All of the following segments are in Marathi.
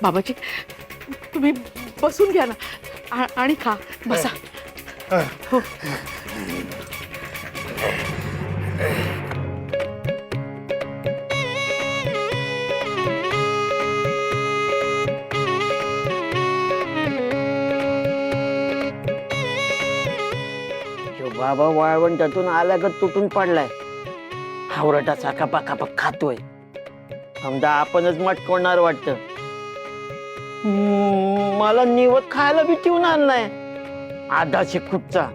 बाबाजी तुम्ही बसून घ्या ना आणि खा बसा. हो बाबा वाळवंटातून आला का तुटून पडलाय. हावरटा चाकापाकापाक खातोय. समजा आपणच मटकवणार वाटतं. मला निवत खायला बी ठेवून आणलाय आधा शिकूचा.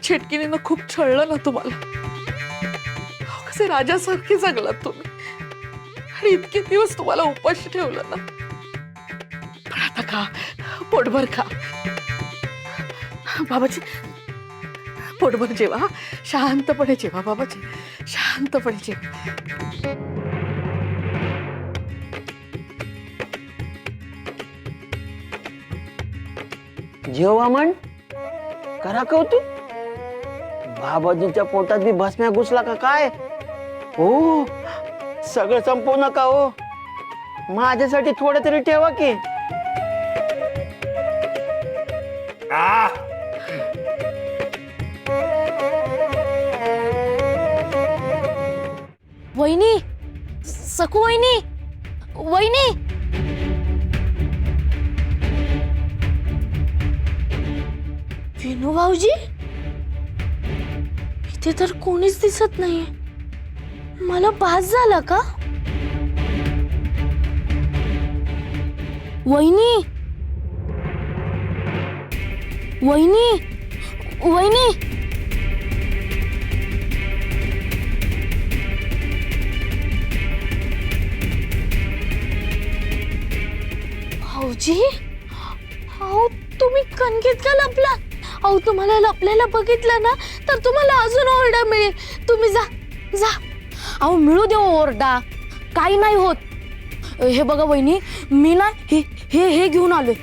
छेटकीने खूप छळलं ना तुम्हाला. कसे राजासारखे जगलात तुम्ही आणि इतके दिवस तुम्हाला उपाशी ठेवलं ना. पण आता खा, पोटभर खा बाबाजी. पोटभर जेवा, शांतपणे जेवा बाबाजी, शांतपणे जेवा. जेव्हा म्हण करा कौतुक. बाबाजीच्या पोटात बी भस्म्या घुसला का काय? हो सगळं संपवू नका हो. माझ्यासाठी थोडं तरी ठेवा की. वहिनी, सकू वहिनी, वहिनी. विनू भाऊजी इथे तर कोणीच दिसत नाहीये. मला भास झाला का? वहिनी, वहिनी, वहिनी. भाऊजी, अहो तुम्ही कणकेत का लपला? अहो तुम्हाला लपलेला बघितलं ना तर तुम्हाला अजून ओरडा मिळेल. तुम्ही जा जा. अहो मिळू दे ओरडा, काही नाही होत. हे बघा वहिनी, मी ना हे हे हे घेऊन आलोय.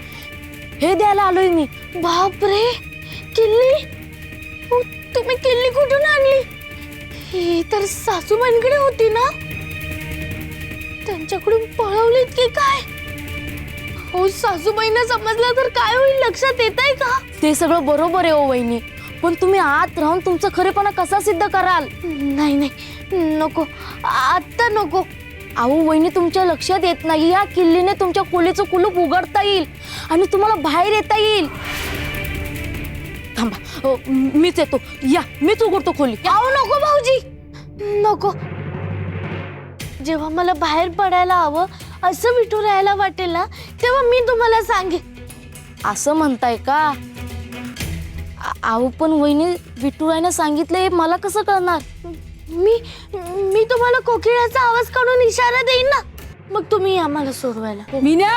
हे द्यायला आलोय मी. बापरे, किल्ली. अहो, तुम्ही किल्ली कुठून आणली? ही तर सासूबाईंकडे होती ना. त्यांच्याकडून पळवलीत की काय? हो सासूबाईंना समजलं तर काय होईल लक्षात येत आहे का? ते सगळं बरोबर आहे हो वहिनी, पण तुम्ही आत राहून तुमचा खरेपणा कसा सिद्ध कराल? नाही नाही नको, आता नको. अहो वहिनी तुमच्या लक्षात येत नाही, या किल्लीने तुमच्या खोलीचं कुलूप उघडता येईल आणि तुम्हाला बाहेर येता येईल. थांबा, मीच येतो. या, मीच उघडतो खोली. अहो नको भाऊजी, नको. जेव्हा मला बाहेर पडायला हवं असं विठुरायाला वाटेल ना तेव्हा मी तुम्हाला सांगेन. असं म्हणताय का? अहो पण वहिनी, विठुरायाने सांगितलंय मला कसं कळणार? मी मी तुम्हाला कोकिळाचा आवाज काढून इशारा देईन ना, मग तुम्ही आम्हाला सोडवायला. विन्या,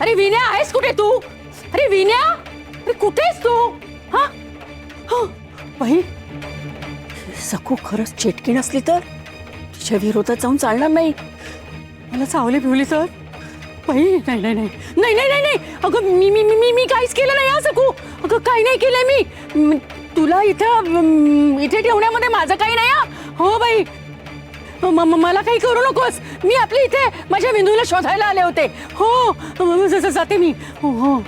अरे विन्या आहेस कुठे तू? अरे विन्या, अरे कुठेस तू? हा हो बाई, सकू खरंच चेटकी नसली तर तिच्या विरोधात जाऊन चालणार नाही. मला चावली भिवली तर बाई. नाही नाही नाही नाही नाही नाही. अगं मी मी मी मी काहीच केलं नाही. सकू, अगं काही नाही केलंय मी. तुला इथे ठेवण्यामध्ये माझं काही नाही. हो बाई, मला काही करू नकोस. मी आपली इथे माझ्या विंदूला शोधायला आले होते. हो जाते मी. हो हो.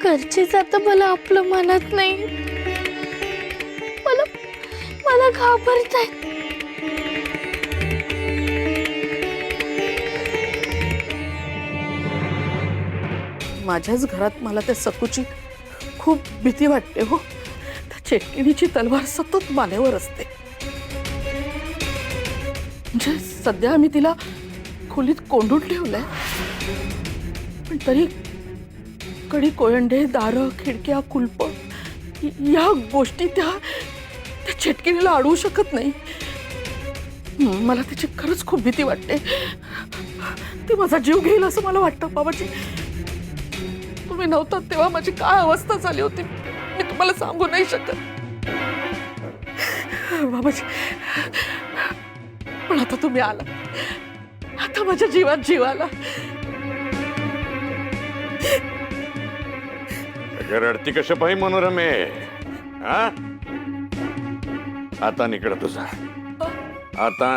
घरचे जात मला आपलं मनात नाही. मला मला घाबरताय. माझ्याच घरात मला त्या सकूची खूप भीती वाटते हो. त्या चेटकिणीची तलवार सतत मानेवर असते. म्हणजे सध्या आम्ही तिला खोलीत कोंडून ठेवलंय, पण तरी कडी कोयंडे, दारं, खिडक्या, कुलप या गोष्टी त्या चेटकिणीला अडवू शकत नाही. मला तिची खरंच खूप भीती वाटते. ती माझा जीव घेईल असं मला वाटतं. बाबाजी, तुम्ही नव्हतात तेव्हा माझी काय अवस्था झाली होती मी तुम्हाला सांगू नाही शकत. बाबाजी, पण आता तुम्ही आला, आता माझ्या जीवात जीव आला. रडती कशा पाही मनोरमे? हा आता निकड तुझा. आता